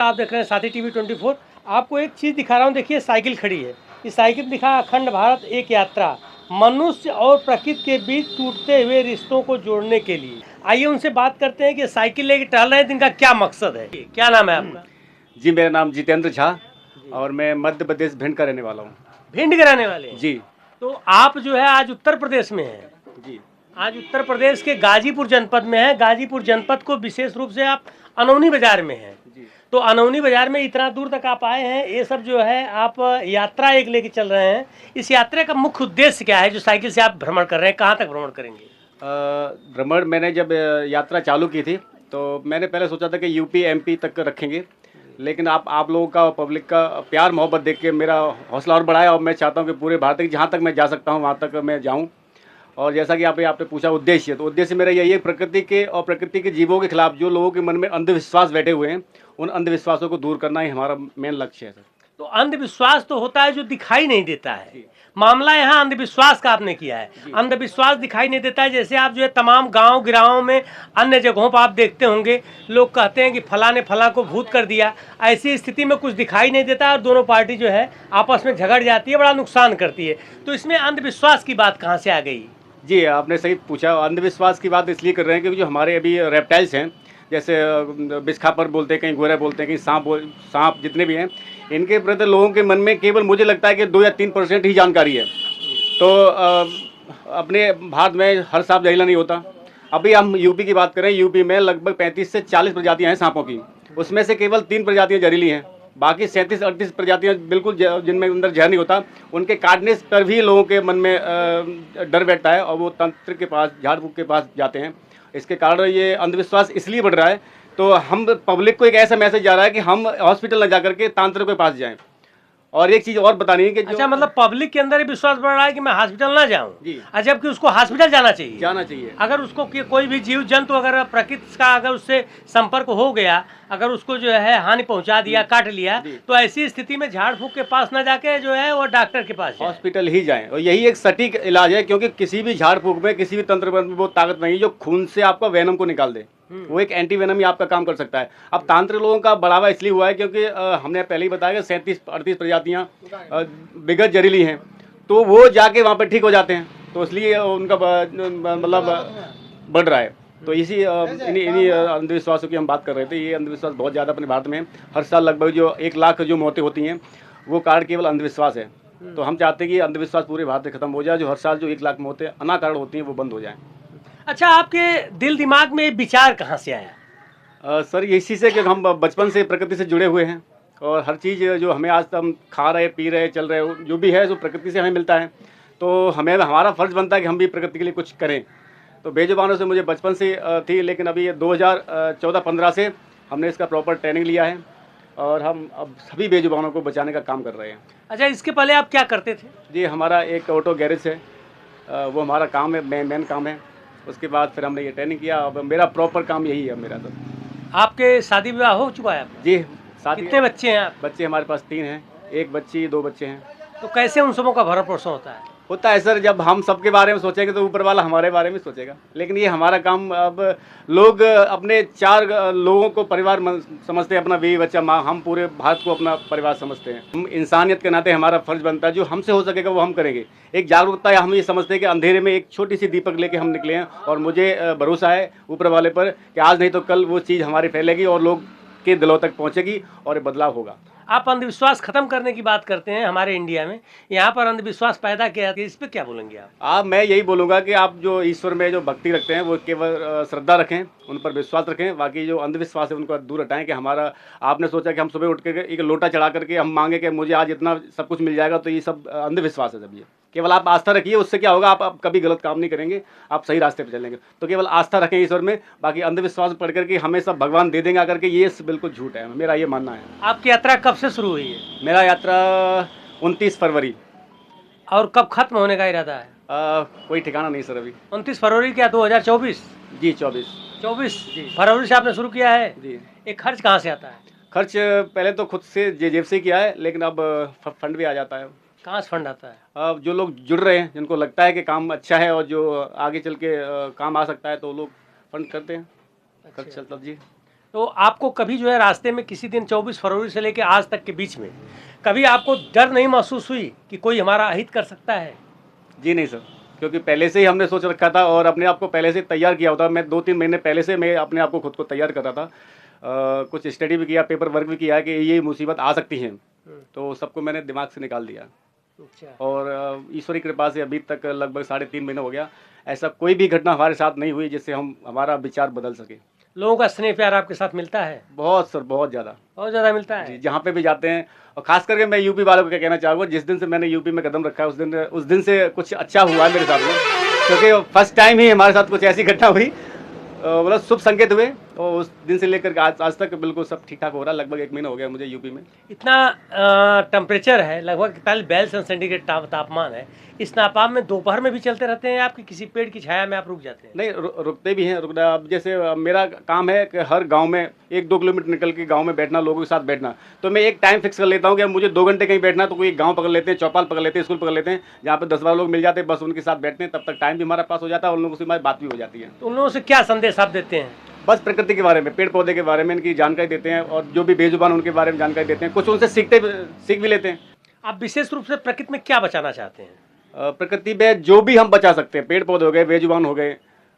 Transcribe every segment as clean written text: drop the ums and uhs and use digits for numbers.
आप देख रहे हैं साथी टीवी 24। आपको एक चीज़ दिखा रहा हूँ, देखिए साइकिल खड़ी है। इस साइकिल में लिखा अखंड भारत एक यात्रा, मनुष्य और प्रकृति के बीच टूटते हुए रिश्तों को जोड़ने के लिए। आइए उनसे बात करते हैं कि साइकिल लेके टहल रहे हैं, इनका क्या मकसद है। क्या नाम है आपका? जी, मेरा नाम जितेंद्र झा और मैं मध्य प्रदेश भिंड का रहने वाला हूँ। भिंड के रहने वाले हैं? जी तो आप जो है आज उत्तर प्रदेश में हैं। जी आज उत्तर प्रदेश के गाजीपुर जनपद में है। गाजीपुर जनपद को विशेष रूप से आप अनौनी बाजार में हैं। जी तो अनौनी बाजार में इतना दूर तक आप आए हैं, ये सब जो है आप यात्रा एक लेके चल रहे हैं। इस यात्रा का मुख्य उद्देश्य क्या है जो साइकिल से आप भ्रमण कर रहे हैं? कहाँ तक भ्रमण करेंगे? भ्रमण मैंने जब यात्रा चालू की थी तो मैंने पहले सोचा था कि यूपी एमपी तक रखेंगे, लेकिन आप लोगों का पब्लिक का प्यार मोहब्बत देख के मेरा हौसला और बढ़ाया और मैं चाहता हूँ कि पूरे भारत तक जहाँ तक मैं जा सकता हूँ वहाँ तक मैं जाऊँ। और जैसा कि आपने पूछा उद्देश्य, तो उद्देश्य मेरा यही है, प्रकृति के और प्रकृति के जीवों के खिलाफ जो लोगों के मन में अंधविश्वास बैठे हुए हैं, उन अंधविश्वासों को दूर करना ही हमारा मेन लक्ष्य है सर। तो अंधविश्वास तो होता है जो दिखाई नहीं देता है। मामला यहाँ अंधविश्वास का आपने किया है। अंधविश्वास दिखाई नहीं देता है। जैसे आप जो है तमाम गांव गिरावों में अन्य जगहों पर आप देखते होंगे, लोग कहते हैं कि फला ने फला को भूत कर दिया। ऐसी स्थिति में कुछ दिखाई नहीं देता और दोनों पार्टी जो है आपस में झगड़ जाती है, बड़ा नुकसान करती है। तो इसमें अंधविश्वास की बात कहाँ से आ गई? जी, आपने सही पूछा। अंधविश्वास की बात इसलिए कर रहे हैं क्योंकि जो हमारे अभी रेप्टाइल्स हैं, जैसे बिस्खापर बोलते हैं, कहीं गोरा बोलते हैं, कहीं सांप जितने भी हैं, इनके प्रति लोगों के मन में केवल मुझे लगता है कि 2 या 3% ही जानकारी है। तो अपने भारत में हर सांप जहरीला नहीं होता। अभी हम यूपी की बात करें, यूपी में लगभग 35 से 40 प्रजातियाँ हैं सांपों की, उसमें से केवल 3 प्रजातियाँ जहरीली हैं। बाकी 37-38 प्रजातियाँ बिल्कुल जिनमें अंदर जहर नहीं होता, उनके काटने पर भी लोगों के मन में डर बैठता है और वो तंत्र के पास, झाड़ फूक के पास जाते हैं। इसके कारण ये अंधविश्वास इसलिए बढ़ रहा है। तो हम पब्लिक को एक ऐसा मैसेज जा रहा है कि हम हॉस्पिटल न जाकर के तांत्रिक के पास जाएं। और एक चीज़ और बतानी है कि अच्छा, मतलब पब्लिक के अंदर ही विश्वास बढ़ रहा है कि मैं हॉस्पिटल ना जाऊं, जबकि उसको हॉस्पिटल जाना चाहिए। अगर उसको कोई भी जीव जंतु अगर प्रकृति का अगर उससे संपर्क हो गया, अगर उसको जो है हानि पहुंचा दिया, काट लिया, तो ऐसी स्थिति में झाड़ फूक के पास न जाके जो है वो डॉक्टर के पास हॉस्पिटल ही जाएं। और यही एक सटीक इलाज है, क्योंकि किसी भी झाड़ फूक में, किसी भी तंत्र में वो ताकत नहीं जो खून से आपका वेनम को निकाल दे। वो एक एंटी वेनम ही आपका काम कर सकता है। अब तांत्रिक लोगों का बढ़ावा इसलिए हुआ है क्योंकि हमने पहले ही बताया कि 37-38 प्रजातियाँ बेगत जहरीली हैं, तो वो जाके वहाँ पर ठीक हो जाते हैं, तो इसलिए उनका मतलब बढ़ रहा है। तो इसी इन्हीं अंधविश्वासों की हम बात कर रहे थे। ये अंधविश्वास बहुत ज़्यादा अपने भारत में हर साल लगभग जो 1 लाख जो मौतें होती हैं, वो कारण केवल अंधविश्वास है। तो हम चाहते हैं कि अंधविश्वास पूरे भारत से खत्म हो जाए, जो हर साल जो 1 लाख मौतें अनाकारण होती हैं वो बंद हो जाएँ। अच्छा, आपके दिल दिमाग में विचार कहाँ से आया? सर इसी से कि हम बचपन से प्रकृति से जुड़े हुए हैं और हर चीज़ जो हमें आज तक हम खा रहे, पी रहे, चल रहे, जो भी है जो प्रकृति से हमें मिलता है, तो हमारा फ़र्ज़ बनता है कि हम भी प्रकृति के लिए कुछ करें। तो बेजुबानों से मुझे बचपन से थी, लेकिन अभी 2014-15 से हमने इसका प्रॉपर ट्रेनिंग लिया है और हम अब सभी बेजुबानों को बचाने का काम कर रहे हैं। अच्छा, इसके पहले आप क्या करते थे? जी, हमारा एक ऑटो गैरेज है, वो हमारा काम है, मेन काम है। उसके बाद फिर हमने ये ट्रेनिंग किया। अब मेरा प्रॉपर काम यही है मेरा। तो आपके शादी विवाह हो चुका है आपका? जी, कितने बच्चे हैं आप? बच्चे हमारे पास 3 हैं, 1 बच्ची 2 बच्चे हैं। तो कैसे उन सबों का भरण पोषण होता है? सर, जब हम सबके बारे में सोचेंगे तो ऊपर वाला हमारे बारे में सोचेगा, लेकिन ये हमारा काम। अब लोग अपने 4 लोगों को परिवार समझते हैं, अपना बीवी बच्चा माँ, हम पूरे भारत को अपना परिवार समझते हैं। हम इंसानियत के नाते हमारा फ़र्ज़ बनता है, जो हमसे हो सकेगा वो हम करेंगे। एक जागरूकता है, हम ये समझते हैं कि अंधेरे में एक छोटी सी दीपक लेके हम निकले हैं और मुझे भरोसा है ऊपर वाले पर कि आज नहीं तो कल वो चीज़ हमारी फैलेगी और लोग के दिलों तक पहुँचेगी और बदलाव होगा। आप अंधविश्वास खत्म करने की बात करते हैं हमारे इंडिया में, यहाँ पर अंधविश्वास पैदा किया जाता है, इस पर क्या बोलेंगे आप? मैं यही बोलूँगा कि आप जो ईश्वर में जो भक्ति रखते हैं वो केवल श्रद्धा रखें, उन पर विश्वास रखें। बाकी जो अंधविश्वास है उनको दूर हटाएं। कि हमारा आपने सोचा कि हम सुबह उठ के एक लोटा चढ़ा करके हम मांगे कि मुझे आज इतना सब कुछ मिल जाएगा, तो ये सब अंधविश्वास है। सब ये केवल आप आस्था रखिए, उससे क्या होगा, आप कभी गलत काम नहीं करेंगे, आप सही रास्ते पर चलेंगे। तो केवल आस्था रखें ईश्वर में। बाकी अंधविश्वास पढ़ करके हमें सब भगवान दे देंगे आकर के, ये बिल्कुल झूठ है, मेरा ये मानना है। आपकी यात्रा कब से शुरू हुई है? मेरा यात्रा 29 फरवरी। और कब खत्म होने का इरादा है? कोई ठिकाना नहीं सर अभी। 29 फरवरी क्या 2024? जी 24 फरवरी से आपने शुरू किया है जी। एक खर्च कहाँ से आता है? खर्च पहले तो खुद से जेब से किया है, लेकिन अब फंड भी आ जाता है। कहाँ से फंड आता है? अब जो लोग जुड़ रहे हैं, जिनको लगता है कि काम अच्छा है और जो आगे चल के काम आ सकता है, तो लोग फंड करते हैं। खर्च चलता जी। तो आपको कभी जो है रास्ते में किसी दिन 24 फरवरी से लेकर आज तक के बीच में कभी आपको डर नहीं महसूस हुई कि कोई हमारा अहित कर सकता है? जी नहीं सर, क्योंकि पहले से ही हमने सोच रखा था और अपने आप को पहले से तैयार किया होता। मैं 2-3 महीने पहले से मैं अपने आप को खुद को तैयार कर रहा था। कुछ स्टडी भी किया, पेपर वर्क भी किया कि ये मुसीबत आ सकती है, तो सबको मैंने दिमाग से निकाल दिया। अच्छा। और ईश्वर की कृपा से अभी तक लगभग 3.5 महीने हो गया, ऐसा कोई भी घटना हमारे साथ नहीं हुई जिससे हमारा विचार बदल सके। लोगों का स्नेह प्यार आपके साथ मिलता है? बहुत सर, बहुत ज़्यादा, बहुत ज़्यादा मिलता है। जी। जहाँ पे भी जाते हैं, और खास करके मैं यूपी वालों को क्या कहना चाहूँगा, जिस दिन से मैंने यूपी में कदम रखा है उस दिन से कुछ अच्छा हुआ है मेरे साथ में, क्योंकि फर्स्ट टाइम ही हमारे साथ कुछ ऐसी घटना हुई, मतलब शुभ संकेत हुए, और उस दिन से लेकर आज तक बिल्कुल सब ठीक ठाक हो रहा है। लगभग 1 महीना हो गया मुझे यूपी में। इतना टेम्परेचर है, लगभग 41-42 सेंटीग्रेड तापमान है। इस तापमान में दोपहर में भी चलते रहते हैं आपकी किसी पेड़ की छाया में आप रुक जाते हैं? नहीं, रुकते भी हैं। रुकना, अब जैसे मेरा काम है कि हर गांव में 1-2 किलोमीटर निकल के गांव में बैठना, लोगों के साथ बैठना, तो मैं एक टाइम फिक्स कर लेता हूं कि मुझे 2 घंटे कहीं बैठना, तो कोई गांव पकड़ लेते हैं, चौपाल पकड़ लेते हैं, स्कूल पकड़ लेते हैं, जहाँ पे 10-12 लोग मिल जाते हैं, बस उनके साथ बैठते हैं। तब तक टाइम भी हमारा पास हो जाता है और उन लोगों से हमारी बात भी हो जाती है। तो उन लोगों से क्या संदेश आप देते हैं? बस प्रकृति के बारे में, पेड़ पौधे के बारे में इनकी जानकारी देते हैं, और जो भी बेजुबान उनके बारे में जानकारी देते हैं। कुछ उनसे सीख भी लेते हैं। आप विशेष रूप से प्रकृति में क्या बचाना चाहते हैं? प्रकृति में जो भी हम बचा सकते हैं, पेड़ पौधे हो गए, बेजुबान हो गए,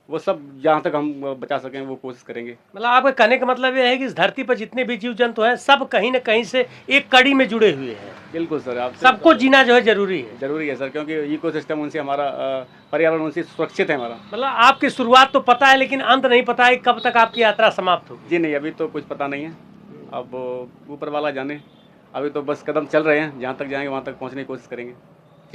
वो सब जहाँ तक हम बचा सकें वो कोशिश करेंगे। मतलब आपका कहने का मतलब ये है कि इस धरती पर जितने भी जीव जंतु हैं सब कहीं न कहीं से एक कड़ी में जुड़े हुए हैं। बिल्कुल सर, आप सबको जीना जो है जरूरी है। जरूरी है सर, क्योंकि इकोसिस्टम उनसे हमारा पर्यावरण उनसे सुरक्षित है हमारा। मतलब आपकी शुरुआत तो पता है लेकिन अंत नहीं पता है कब तक आपकी यात्रा समाप्त होगी। जी नहीं, अभी तो कुछ पता नहीं है, अब ऊपर वाला जाने। अभी तो बस कदम चल रहे हैं, जहाँ तक जाएंगे वहाँ तक पहुँचने की कोशिश करेंगे।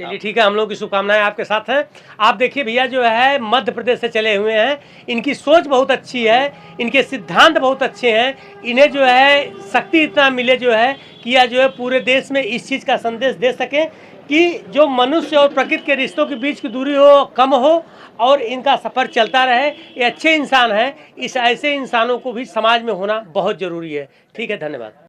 चलिए ठीक है, हम लोग की शुभकामनाएं आपके साथ हैं। आप देखिए भैया जो है मध्य प्रदेश से चले हुए हैं, इनकी सोच बहुत अच्छी है, इनके सिद्धांत बहुत अच्छे हैं, इन्हें जो है शक्ति इतना मिले जो है कि यह जो है पूरे देश में इस चीज़ का संदेश दे सकें कि जो मनुष्य और प्रकृति के रिश्तों के बीच की दूरी हो कम हो और इनका सफ़र चलता रहे। ये अच्छे इंसान हैं, इस ऐसे इंसानों को भी समाज में होना बहुत ज़रूरी है। ठीक है, धन्यवाद।